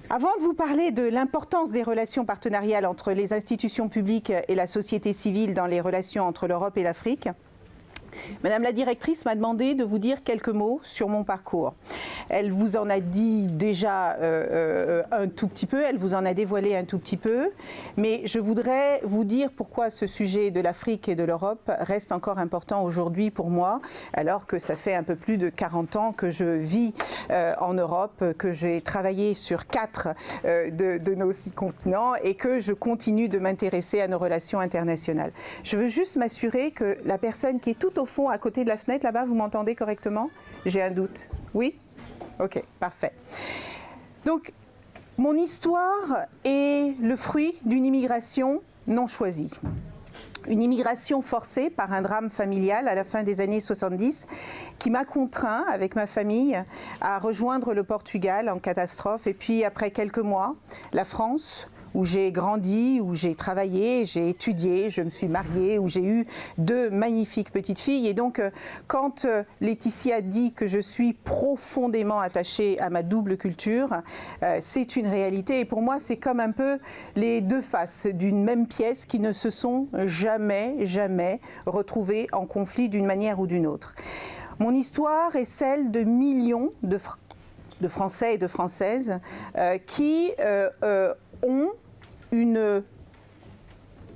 Avant de vous parler de l'importance des relations partenariales entre les institutions publiques et la société civile dans les relations entre l'Europe et l'Afrique, Madame la directrice m'a demandé de vous dire quelques mots sur mon parcours. Elle vous en a dit déjà un tout petit peu, elle vous en a dévoilé un tout petit peu, mais je voudrais vous dire pourquoi ce sujet de l'Afrique et de l'Europe reste encore important aujourd'hui pour moi, alors que ça fait un peu plus de 40 ans que je vis en Europe, que j'ai travaillé sur 4 de nos 6 continents et que je continue de m'intéresser à nos relations internationales. Je veux juste m'assurer que la personne qui est tout au fond, à côté de la fenêtre, là-bas, vous m'entendez correctement? J'ai un doute. Oui? Ok, parfait. Donc, mon histoire est le fruit d'une immigration non choisie. Une immigration forcée par un drame familial à la fin des années 70 qui m'a contraint, avec ma famille, à rejoindre le Portugal en catastrophe. Et puis, après quelques mois, la France, où j'ai grandi, où j'ai travaillé, j'ai étudié, je me suis mariée, où j'ai eu 2 magnifiques petites filles. Et donc, quand Laetitia dit que je suis profondément attachée à ma double culture, c'est une réalité. Et pour moi, c'est comme un peu les 2 faces d'une même pièce qui ne se sont jamais retrouvées en conflit d'une manière ou d'une autre. Mon histoire est celle de millions de Français et de Françaises qui ont une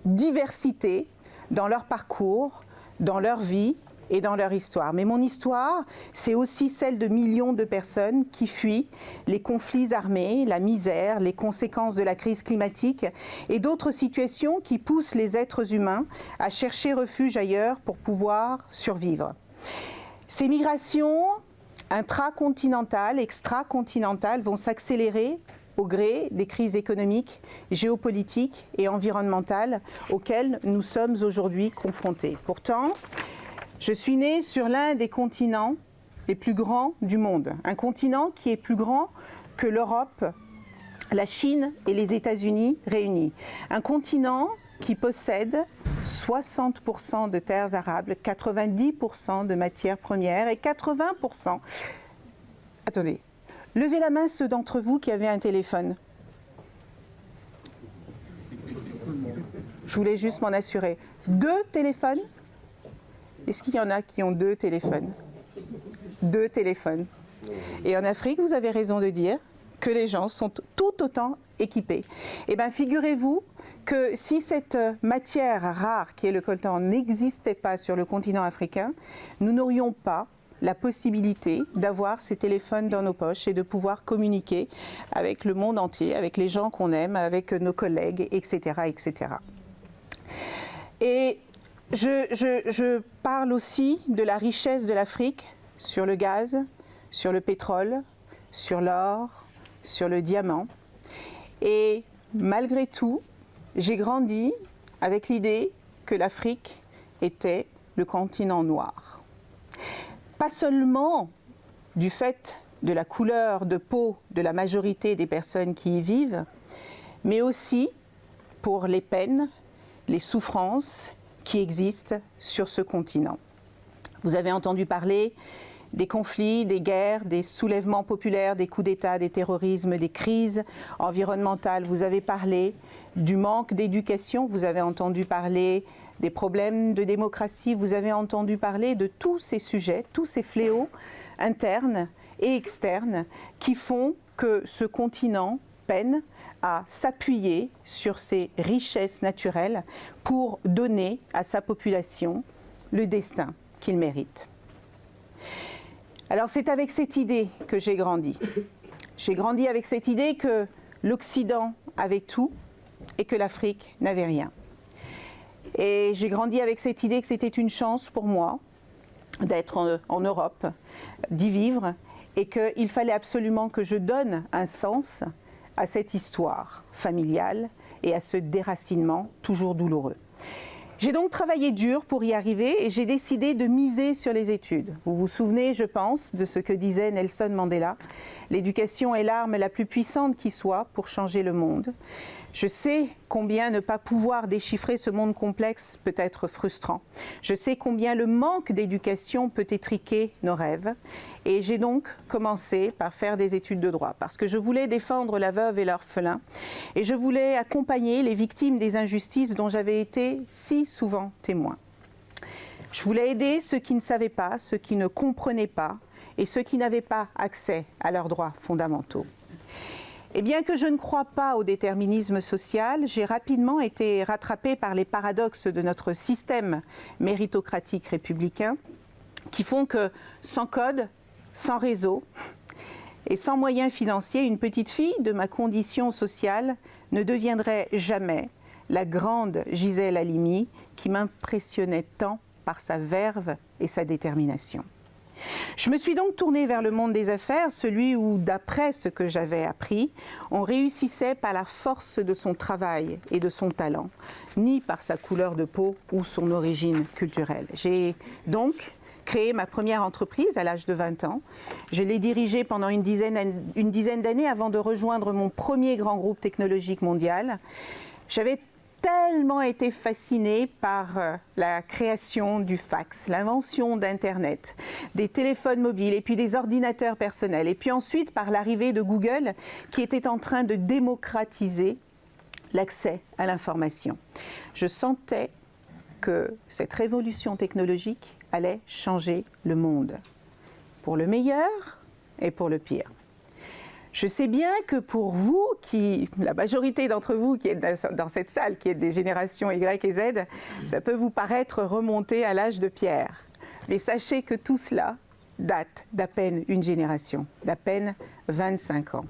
diversité dans leur parcours, dans leur vie et dans leur histoire. Mais mon histoire, c'est aussi celle de millions de personnes qui fuient les conflits armés, la misère, les conséquences de la crise climatique et d'autres situations qui poussent les êtres humains à chercher refuge ailleurs pour pouvoir survivre. Ces migrations intracontinentales, extracontinentales vont s'accélérer au gré des crises économiques, géopolitiques et environnementales auxquelles nous sommes aujourd'hui confrontés. Pourtant, je suis née sur l'un des continents les plus grands du monde, un continent qui est plus grand que l'Europe, la Chine et les États-Unis réunis. Un continent qui possède 60% de terres arables, 90% de matières premières et 80%... Attendez. Levez la main ceux d'entre vous qui avaient un téléphone. Je voulais juste m'en assurer. 2 téléphones? Est-ce qu'il y en a qui ont 2 téléphones? 2 téléphones. Et en Afrique, vous avez raison de dire que les gens sont tout autant équipés. Eh bien, figurez-vous que si cette matière rare qui est le coltan n'existait pas sur le continent africain, nous n'aurions pas la possibilité d'avoir ces téléphones dans nos poches et de pouvoir communiquer avec le monde entier, avec les gens qu'on aime, avec nos collègues, etc. etc. Et je parle aussi de la richesse de l'Afrique sur le gaz, sur le pétrole, sur l'or, sur le diamant. Et malgré tout, j'ai grandi avec l'idée que l'Afrique était le continent noir. Pas seulement du fait de la couleur de peau de la majorité des personnes qui y vivent, mais aussi pour les peines, les souffrances qui existent sur ce continent. Vous avez entendu parler des conflits, des guerres, des soulèvements populaires, des coups d'État, des terrorismes, des crises environnementales. Vous avez parlé du manque d'éducation, vous avez entendu parler des problèmes de démocratie, vous avez entendu parler de tous ces sujets, tous ces fléaux internes et externes qui font que ce continent peine à s'appuyer sur ses richesses naturelles pour donner à sa population le destin qu'il mérite. Alors c'est avec cette idée que j'ai grandi. J'ai grandi avec cette idée que l'Occident avait tout et que l'Afrique n'avait rien. Et j'ai grandi avec cette idée que c'était une chance pour moi d'être en Europe, d'y vivre, et qu'il fallait absolument que je donne un sens à cette histoire familiale et à ce déracinement toujours douloureux. J'ai donc travaillé dur pour y arriver et j'ai décidé de miser sur les études. Vous vous souvenez, je pense, de ce que disait Nelson Mandela. L'éducation est l'arme la plus puissante qui soit pour changer le monde. Je sais combien ne pas pouvoir déchiffrer ce monde complexe peut être frustrant. Je sais combien le manque d'éducation peut étriquer nos rêves. Et j'ai donc commencé par faire des études de droit, parce que je voulais défendre la veuve et l'orphelin, et je voulais accompagner les victimes des injustices dont j'avais été si souvent témoin. Je voulais aider ceux qui ne savaient pas, ceux qui ne comprenaient pas, et ceux qui n'avaient pas accès à leurs droits fondamentaux. Et bien que je ne croie pas au déterminisme social, j'ai rapidement été rattrapée par les paradoxes de notre système méritocratique républicain qui font que sans code, sans réseau et sans moyens financiers, une petite fille de ma condition sociale ne deviendrait jamais la grande Gisèle Halimi qui m'impressionnait tant par sa verve et sa détermination. Je me suis donc tournée vers le monde des affaires, celui où, d'après ce que j'avais appris, on réussissait par la force de son travail et de son talent, ni par sa couleur de peau ou son origine culturelle. J'ai donc créé ma première entreprise à l'âge de 20 ans. Je l'ai dirigée pendant une dizaine d'années avant de rejoindre mon premier grand groupe technologique mondial. J'avais tellement été fascinée par la création du fax, l'invention d'Internet, des téléphones mobiles et puis des ordinateurs personnels. Et puis ensuite par l'arrivée de Google qui était en train de démocratiser l'accès à l'information. Je sentais que cette révolution technologique allait changer le monde, pour le meilleur et pour le pire. Je sais bien que pour vous, la majorité d'entre vous qui êtes dans cette salle, qui êtes des générations Y et Z, ça peut vous paraître remonter à l'âge de pierre. Mais sachez que tout cela date d'à peine une génération, d'à peine 25 ans.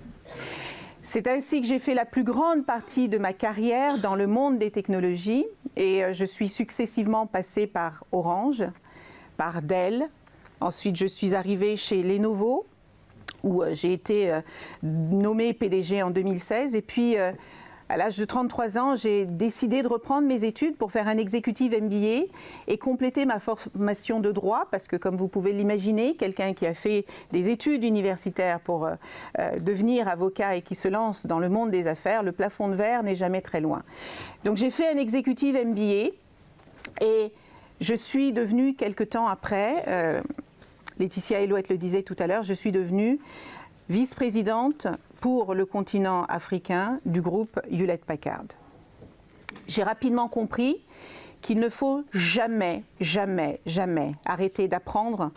C'est ainsi que j'ai fait la plus grande partie de ma carrière dans le monde des technologies et je suis successivement passée par Orange, par Dell, ensuite je suis arrivée chez Lenovo, où j'ai été nommée PDG en 2016. Et puis, à l'âge de 33 ans, j'ai décidé de reprendre mes études pour faire un executive MBA et compléter ma formation de droit, parce que comme vous pouvez l'imaginer, quelqu'un qui a fait des études universitaires pour devenir avocat et qui se lance dans le monde des affaires, le plafond de verre n'est jamais très loin. Donc j'ai fait un executive MBA et je suis devenue, quelque temps après, Laetitia Elouette le disait tout à l'heure, je suis devenue vice-présidente pour le continent africain du groupe Hewlett-Packard. J'ai rapidement compris qu'il ne faut jamais, jamais, jamais arrêter d'apprendre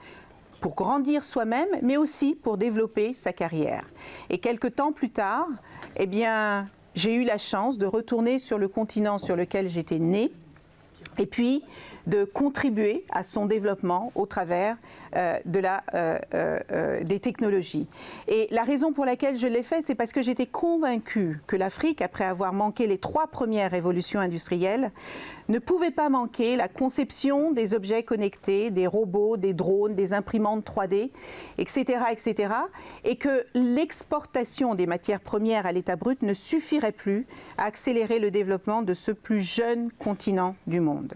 pour grandir soi-même, mais aussi pour développer sa carrière. Et quelque temps plus tard, eh bien, j'ai eu la chance de retourner sur le continent sur lequel j'étais née, et puis de contribuer à son développement au travers des technologies. Et la raison pour laquelle je l'ai fait, c'est parce que j'étais convaincue que l'Afrique, après avoir manqué les 3 premières révolutions industrielles, ne pouvait pas manquer la conception des objets connectés, des robots, des drones, des imprimantes 3D, etc., etc., et que l'exportation des matières premières à l'état brut ne suffirait plus à accélérer le développement de ce plus jeune continent du monde.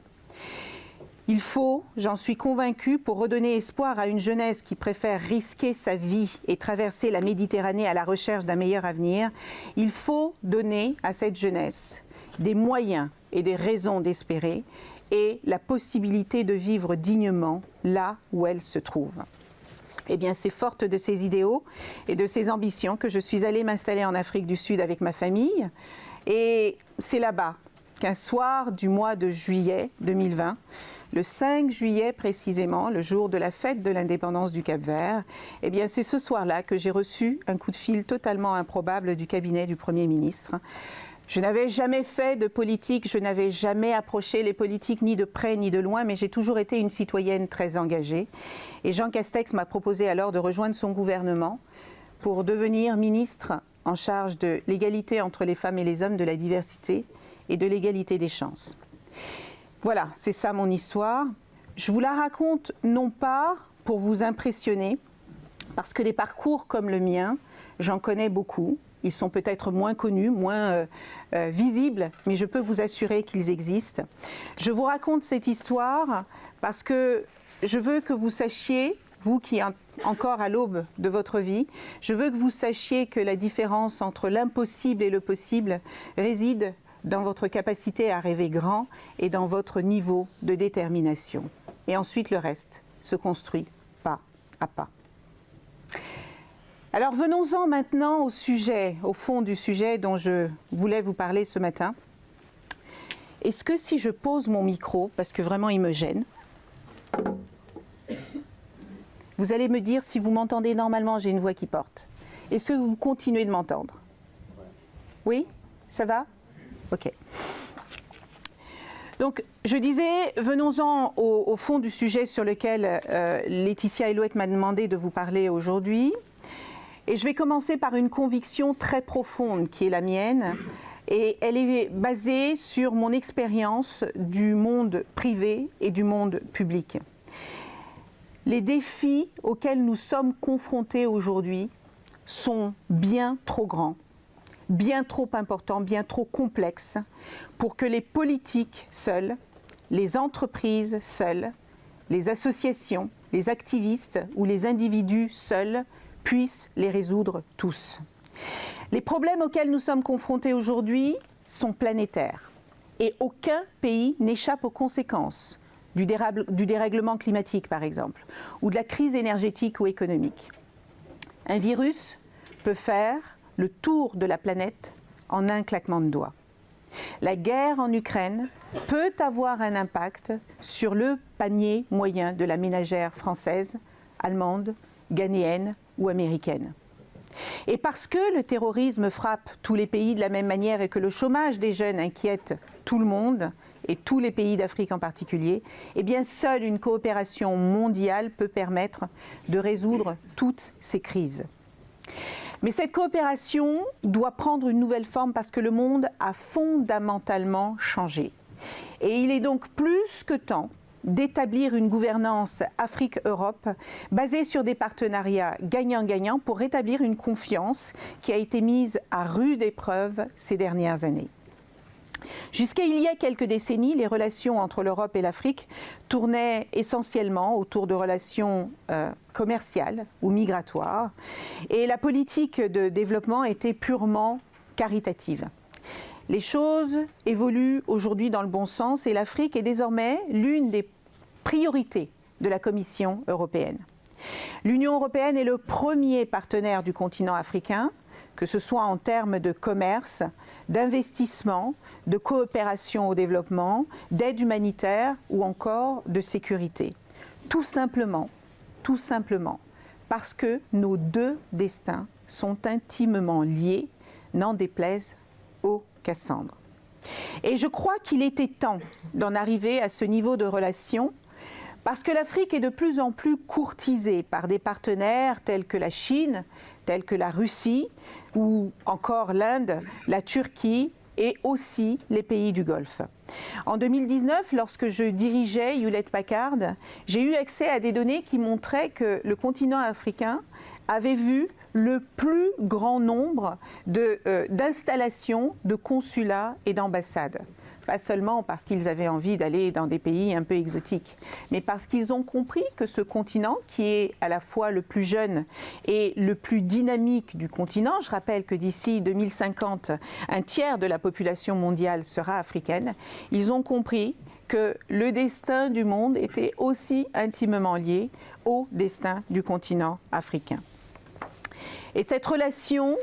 Il faut, j'en suis convaincue, pour redonner espoir à une jeunesse qui préfère risquer sa vie et traverser la Méditerranée à la recherche d'un meilleur avenir, il faut donner à cette jeunesse des moyens et des raisons d'espérer et la possibilité de vivre dignement là où elle se trouve. Eh bien, c'est forte de ces idéaux et de ces ambitions que je suis allée m'installer en Afrique du Sud avec ma famille. Et c'est là-bas qu'un soir du mois de juillet 2020, le 5 juillet précisément, le jour de la fête de l'indépendance du Cap-Vert, eh bien c'est ce soir-là que j'ai reçu un coup de fil totalement improbable du cabinet du Premier ministre. Je n'avais jamais fait de politique, je n'avais jamais approché les politiques ni de près ni de loin, mais j'ai toujours été une citoyenne très engagée. Et Jean Castex m'a proposé alors de rejoindre son gouvernement pour devenir ministre en charge de l'égalité entre les femmes et les hommes, de la diversité et de l'égalité des chances. Voilà, c'est ça mon histoire. Je vous la raconte non pas pour vous impressionner, parce que des parcours comme le mien, j'en connais beaucoup. Ils sont peut-être moins connus, moins visibles, mais je peux vous assurer qu'ils existent. Je vous raconte cette histoire parce que je veux que vous sachiez, vous qui encore à l'aube de votre vie, je veux que vous sachiez que la différence entre l'impossible et le possible réside dans votre capacité à rêver grand et dans votre niveau de détermination. Et ensuite, le reste se construit pas à pas. Alors venons-en maintenant au sujet, au fond du sujet dont je voulais vous parler ce matin. Est-ce que si je pose mon micro, parce que vraiment il me gêne, vous allez me dire si vous m'entendez normalement, j'ai une voix qui porte. Est-ce que vous continuez de m'entendre? Oui? Ça va? Ok. Donc, je disais, venons-en au fond du sujet sur lequel Laetitia Elouette m'a demandé de vous parler aujourd'hui. Et je vais commencer par une conviction très profonde qui est la mienne. Et elle est basée sur mon expérience du monde privé et du monde public. Les défis auxquels nous sommes confrontés aujourd'hui sont bien trop grands, bien trop importants, bien trop complexes pour que les politiques seuls, les entreprises seules, les associations, les activistes ou les individus seuls puissent les résoudre tous. Les problèmes auxquels nous sommes confrontés aujourd'hui sont planétaires et aucun pays n'échappe aux conséquences du dérèglement climatique par exemple ou de la crise énergétique ou économique. Un virus peut faire le tour de la planète en un claquement de doigts. La guerre en Ukraine peut avoir un impact sur le panier moyen de la ménagère française, allemande, ghanéenne ou américaine. Et parce que le terrorisme frappe tous les pays de la même manière et que le chômage des jeunes inquiète tout le monde, et tous les pays d'Afrique en particulier, eh bien seule une coopération mondiale peut permettre de résoudre toutes ces crises. Mais cette coopération doit prendre une nouvelle forme parce que le monde a fondamentalement changé. Et il est donc plus que temps d'établir une gouvernance Afrique-Europe basée sur des partenariats gagnant-gagnant pour rétablir une confiance qui a été mise à rude épreuve ces dernières années. Jusqu'à il y a quelques décennies, les relations entre l'Europe et l'Afrique tournaient essentiellement autour de relations commerciales ou migratoires et la politique de développement était purement caritative. Les choses évoluent aujourd'hui dans le bon sens et l'Afrique est désormais l'une des priorités de la Commission européenne. L'Union européenne est le premier partenaire du continent africain, que ce soit en termes de commerce, d'investissement, de coopération au développement, d'aide humanitaire ou encore de sécurité. Tout simplement, parce que nos deux destins sont intimement liés, n'en déplaise aux Cassandres. Et je crois qu'il était temps d'en arriver à ce niveau de relation parce que l'Afrique est de plus en plus courtisée par des partenaires tels que la Chine, tels que la Russie ou encore l'Inde, la Turquie et aussi les pays du Golfe. En 2019, lorsque je dirigeais Hewlett-Packard, j'ai eu accès à des données qui montraient que le continent africain avait vu le plus grand nombre d'installations de consulats et d'ambassades. Pas seulement parce qu'ils avaient envie d'aller dans des pays un peu exotiques, mais parce qu'ils ont compris que ce continent, qui est à la fois le plus jeune et le plus dynamique du continent, je rappelle que d'ici 2050, un tiers de la population mondiale sera africaine, ils ont compris que le destin du monde était aussi intimement lié au destin du continent africain. Et cette relation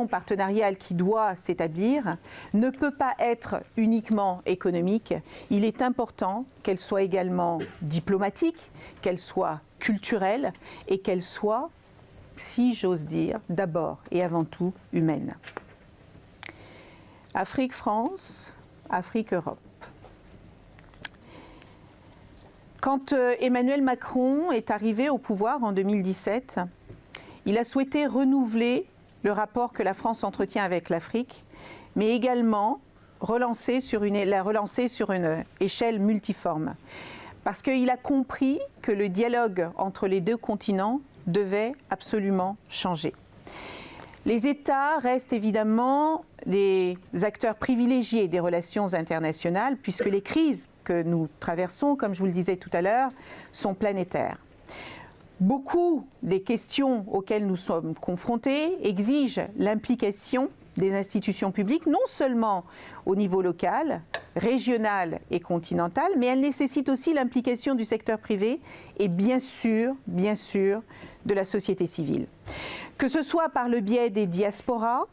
partenariale qui doit s'établir ne peut pas être uniquement économique. Il est important qu'elle soit également diplomatique, qu'elle soit culturelle et qu'elle soit, si j'ose dire, d'abord et avant tout humaine. Afrique-France, Afrique-Europe. Quand Emmanuel Macron est arrivé au pouvoir en 2017, il a souhaité renouveler le rapport que la France entretient avec l'Afrique, mais également la relancer sur une échelle multiforme. Parce qu'il a compris que le dialogue entre les deux continents devait absolument changer. Les États restent évidemment des acteurs privilégiés des relations internationales, puisque les crises que nous traversons, comme je vous le disais tout à l'heure, sont planétaires. Beaucoup des questions auxquelles nous sommes confrontés exigent l'implication des institutions publiques, non seulement au niveau local, régional et continental, mais elles nécessitent aussi l'implication du secteur privé et bien sûr, de la société civile. Que ce soit par le biais des diasporas,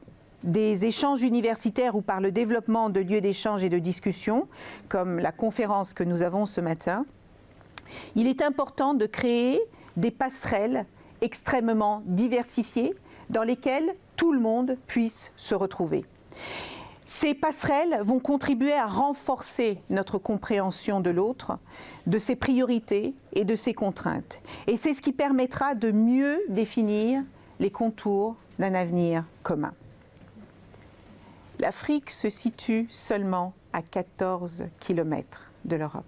des échanges universitaires ou par le développement de lieux d'échange et de discussion, comme la conférence que nous avons ce matin, il est important de créer des passerelles extrêmement diversifiées dans lesquelles tout le monde puisse se retrouver. Ces passerelles vont contribuer à renforcer notre compréhension de l'autre, de ses priorités et de ses contraintes. Et c'est ce qui permettra de mieux définir les contours d'un avenir commun. L'Afrique se situe seulement à 14 km de l'Europe.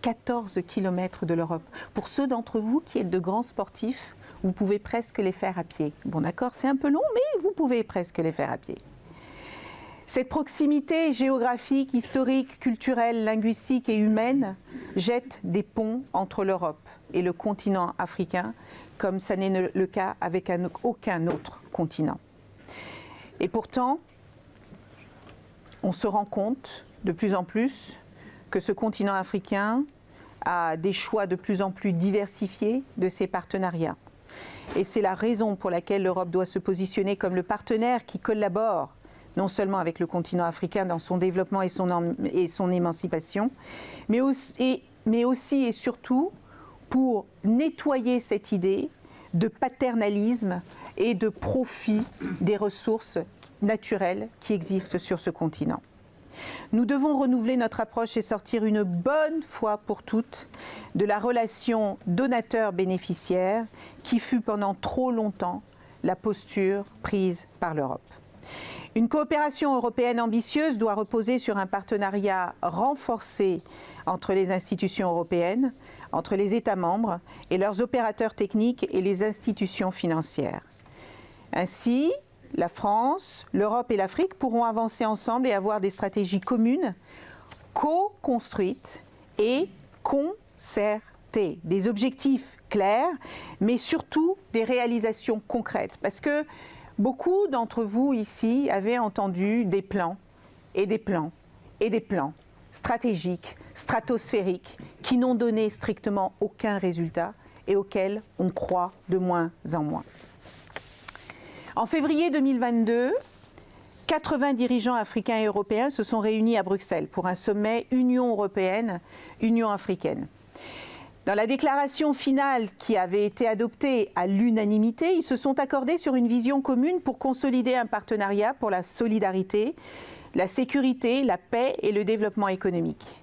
14 km de l'Europe. Pour ceux d'entre vous qui êtes de grands sportifs, vous pouvez presque les faire à pied. Bon d'accord, c'est un peu long, mais vous pouvez presque les faire à pied. Cette proximité géographique, historique, culturelle, linguistique et humaine jette des ponts entre l'Europe et le continent africain, comme ça n'est le cas avec aucun autre continent. Et pourtant, on se rend compte de plus en plus que ce continent africain a des choix de plus en plus diversifiés de ses partenariats. Et c'est la raison pour laquelle l'Europe doit se positionner comme le partenaire qui collabore non seulement avec le continent africain dans son développement et son émancipation, mais aussi et surtout pour nettoyer cette idée de paternalisme et de profit des ressources naturelles qui existent sur ce continent. Nous devons renouveler notre approche et sortir une bonne fois pour toutes de la relation donateur-bénéficiaire qui fut pendant trop longtemps la posture prise par l'Europe. Une coopération européenne ambitieuse doit reposer sur un partenariat renforcé entre les institutions européennes, entre les États membres et leurs opérateurs techniques et les institutions financières. Ainsi, la France, l'Europe et l'Afrique pourront avancer ensemble et avoir des stratégies communes, co-construites et concertées. Des objectifs clairs, mais surtout des réalisations concrètes. Parce que beaucoup d'entre vous ici avaient entendu des plans et des plans et des plans stratégiques, stratosphériques, qui n'ont donné strictement aucun résultat et auxquels on croit de moins en moins. En février 2022, 80 dirigeants africains et européens se sont réunis à Bruxelles pour un sommet Union européenne-Union africaine. Dans la déclaration finale qui avait été adoptée à l'unanimité, ils se sont accordés sur une vision commune pour consolider un partenariat pour la solidarité, la sécurité, la paix et le développement économique.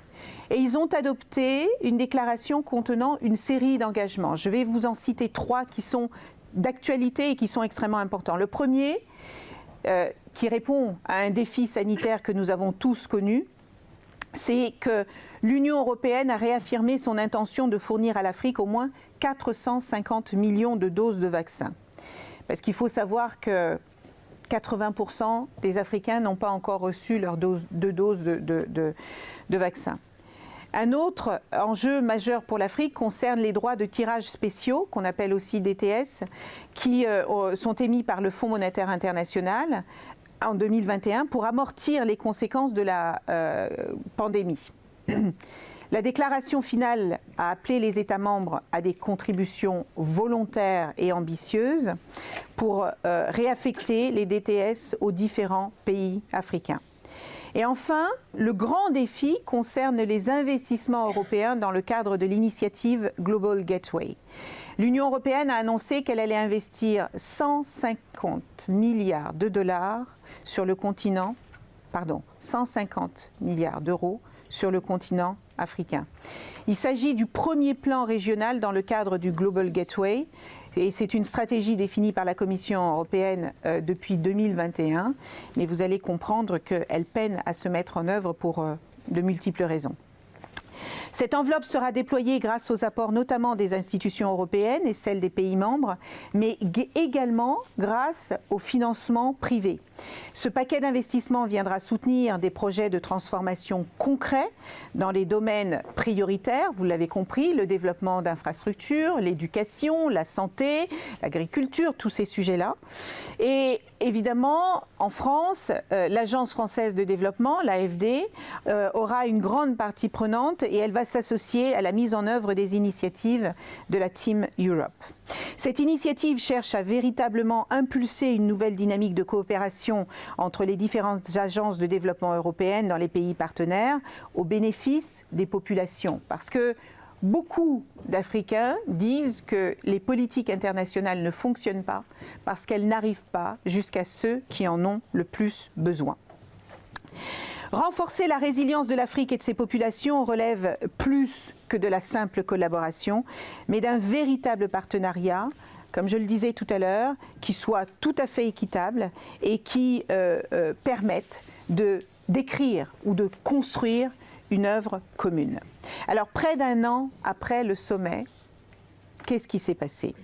Et ils ont adopté une déclaration contenant une série d'engagements. Je vais vous en citer 3 qui sont d'actualité et qui sont extrêmement importants. Le premier, qui répond à un défi sanitaire que nous avons tous connu, c'est que l'Union européenne a réaffirmé son intention de fournir à l'Afrique au moins 450 millions de doses de vaccins. Parce qu'il faut savoir que 80% des Africains n'ont pas encore reçu leur dose de vaccin. Un autre enjeu majeur pour l'Afrique concerne les droits de tirage spéciaux, qu'on appelle aussi DTS, qui sont émis par le Fonds monétaire international en 2021 pour amortir les conséquences de la pandémie. La déclaration finale a appelé les États membres à des contributions volontaires et ambitieuses pour réaffecter les DTS aux différents pays africains. Et enfin, le grand défi concerne les investissements européens dans le cadre de l'initiative Global Gateway. L'Union européenne a annoncé qu'elle allait investir 150 milliards de dollars sur le continent, 150 milliards d'euros sur le continent africain. Il s'agit du premier plan régional dans le cadre du Global Gateway. Et c'est une stratégie définie par la Commission européenne depuis 2021, mais vous allez comprendre qu'elle peine à se mettre en œuvre pour de multiples raisons. Cette enveloppe sera déployée grâce aux apports notamment des institutions européennes et celles des pays membres, mais également grâce au financement privé. Ce paquet d'investissements viendra soutenir des projets de transformation concrets dans les domaines prioritaires, vous l'avez compris, le développement d'infrastructures, l'éducation, la santé, l'agriculture, tous ces sujets-là. Et évidemment, en France, l'Agence française de développement, l'AFD, aura une grande partie prenante et elle va s'associer à la mise en œuvre des initiatives de la Team Europe. Cette initiative cherche à véritablement impulser une nouvelle dynamique de coopération entre les différentes agences de développement européennes dans les pays partenaires au bénéfice des populations. Parce que beaucoup d'Africains disent que les politiques internationales ne fonctionnent pas parce qu'elles n'arrivent pas jusqu'à ceux qui en ont le plus besoin. Renforcer la résilience de l'Afrique et de ses populations relève plus que de la simple collaboration, mais d'un véritable partenariat, comme je le disais tout à l'heure, qui soit tout à fait équitable et qui permette d'écrire ou de construire une œuvre commune. Alors, près d'un an après le sommet, qu'est-ce qui s'est passé ?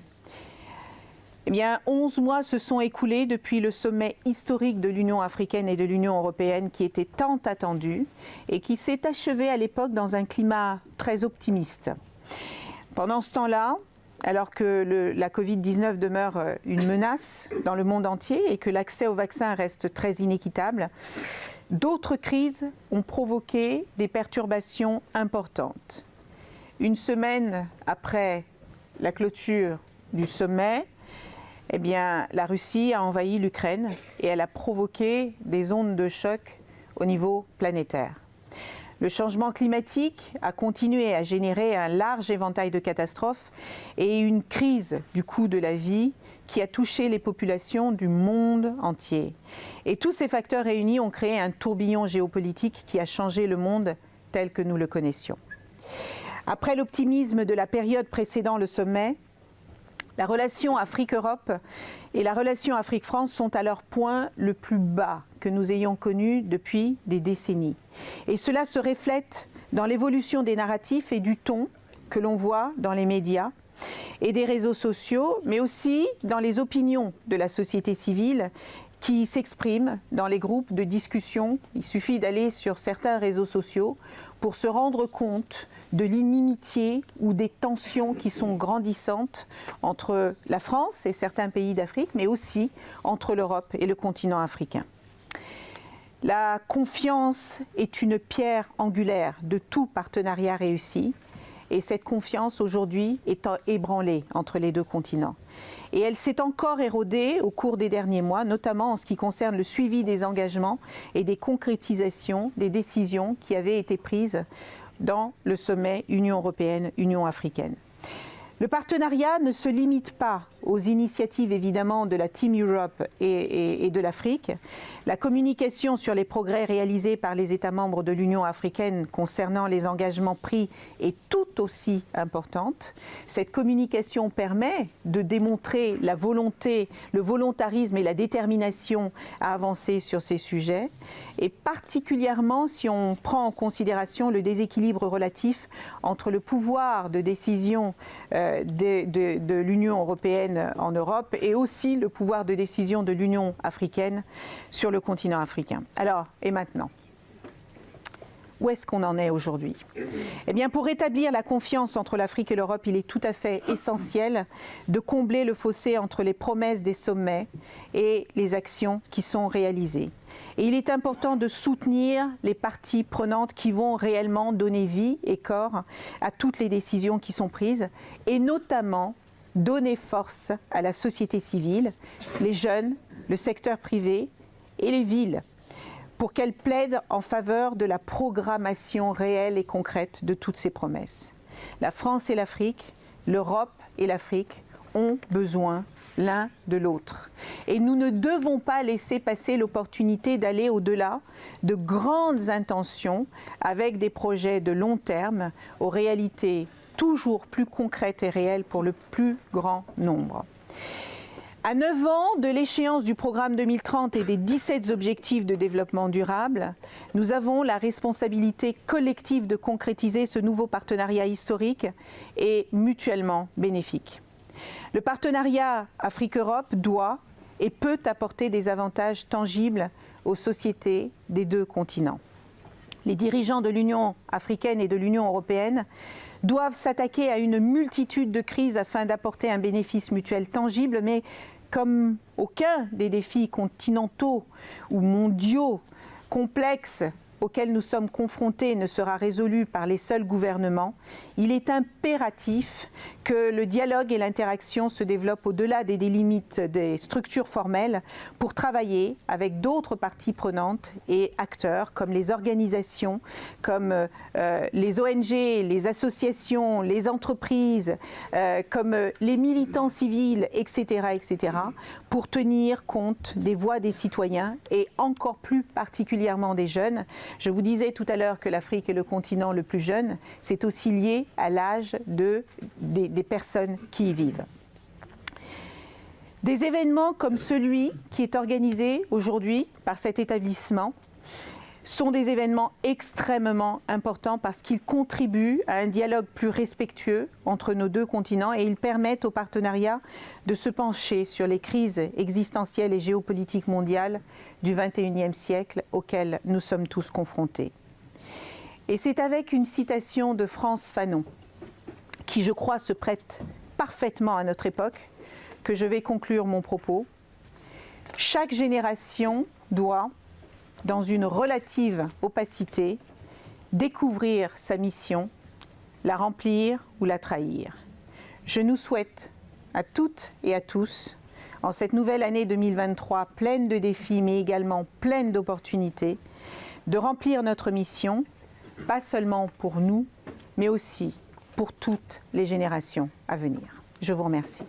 Eh bien, 11 mois se sont écoulés depuis le sommet historique de l'Union africaine et de l'Union européenne qui était tant attendu et qui s'est achevé à l'époque dans un climat très optimiste. Pendant ce temps-là, alors que la Covid-19 demeure une menace dans le monde entier et que l'accès au vaccin reste très inéquitable, d'autres crises ont provoqué des perturbations importantes. Une semaine après la clôture du sommet, eh bien, la Russie a envahi l'Ukraine et elle a provoqué des ondes de choc au niveau planétaire. Le changement climatique a continué à générer un large éventail de catastrophes et une crise du coût de la vie qui a touché les populations du monde entier. Et tous ces facteurs réunis ont créé un tourbillon géopolitique qui a changé le monde tel que nous le connaissions. Après l'optimisme de la période précédant le sommet, la relation Afrique-Europe et la relation Afrique-France sont à leur point le plus bas que nous ayons connu depuis des décennies. Et cela se reflète dans l'évolution des narratifs et du ton que l'on voit dans les médias et des réseaux sociaux, mais aussi dans les opinions de la société civile qui s'expriment dans les groupes de discussion. Il suffit d'aller sur certains réseaux sociaux pour se rendre compte de l'inimitié ou des tensions qui sont grandissantes entre la France et certains pays d'Afrique, mais aussi entre l'Europe et le continent africain. La confiance est une pierre angulaire de tout partenariat réussi, et cette confiance aujourd'hui est ébranlée entre les deux continents. Et elle s'est encore érodée au cours des derniers mois, notamment en ce qui concerne le suivi des engagements et des concrétisations des décisions qui avaient été prises dans le sommet Union européenne-Union africaine. Le partenariat ne se limite pas aux initiatives évidemment de la Team Europe et de l'Afrique. La communication sur les progrès réalisés par les États membres de l'Union africaine concernant les engagements pris est tout aussi importante. Cette communication permet de démontrer la volonté, le volontarisme et la détermination à avancer sur ces sujets, et particulièrement si on prend en considération le déséquilibre relatif entre le pouvoir de décision de l'Union européenne en Europe et aussi le pouvoir de décision de l'Union africaine sur le continent africain. Alors, et maintenant ? Où est-ce qu'on en est aujourd'hui ? Eh bien, pour rétablir la confiance entre l'Afrique et l'Europe, il est tout à fait essentiel de combler le fossé entre les promesses des sommets et les actions qui sont réalisées. Et il est important de soutenir les parties prenantes qui vont réellement donner vie et corps à toutes les décisions qui sont prises, et notamment donner force à la société civile, les jeunes, le secteur privé et les villes, pour qu'elles plaident en faveur de la programmation réelle et concrète de toutes ces promesses. La France et l'Afrique, l'Europe et l'Afrique ont besoin l'un de l'autre. Et nous ne devons pas laisser passer l'opportunité d'aller au-delà de grandes intentions avec des projets de long terme aux réalités toujours plus concrètes et réelles pour le plus grand nombre. À 9 ans de l'échéance du programme 2030 et des 17 objectifs de développement durable, nous avons la responsabilité collective de concrétiser ce nouveau partenariat historique et mutuellement bénéfique. Le partenariat Afrique-Europe doit et peut apporter des avantages tangibles aux sociétés des deux continents. Les dirigeants de l'Union africaine et de l'Union européenne doivent s'attaquer à une multitude de crises afin d'apporter un bénéfice mutuel tangible, mais comme aucun des défis continentaux ou mondiaux complexes auxquels nous sommes confrontés ne sera résolu par les seuls gouvernements, il est impératif que le dialogue et l'interaction se développent au-delà des limites des structures formelles pour travailler avec d'autres parties prenantes et acteurs comme les organisations, comme les ONG, les associations, les entreprises, comme les militants civils, etc., pour tenir compte des voix des citoyens et encore plus particulièrement des jeunes. Je vous disais tout à l'heure que l'Afrique est le continent le plus jeune, c'est aussi lié à l'âge des personnes qui y vivent. Des événements comme celui qui est organisé aujourd'hui par cet établissement sont des événements extrêmement importants parce qu'ils contribuent à un dialogue plus respectueux entre nos deux continents et ils permettent au partenariat de se pencher sur les crises existentielles et géopolitiques mondiales du XXIe siècle auxquelles nous sommes tous confrontés. Et c'est avec une citation de Frantz Fanon, qui je crois se prête parfaitement à notre époque, que je vais conclure mon propos. Chaque génération doit, dans une relative opacité, découvrir sa mission, la remplir ou la trahir. Je nous souhaite à toutes et à tous, en cette nouvelle année 2023 pleine de défis mais également pleine d'opportunités, de remplir notre mission, pas seulement pour nous, mais aussi pour toutes les générations à venir. Je vous remercie.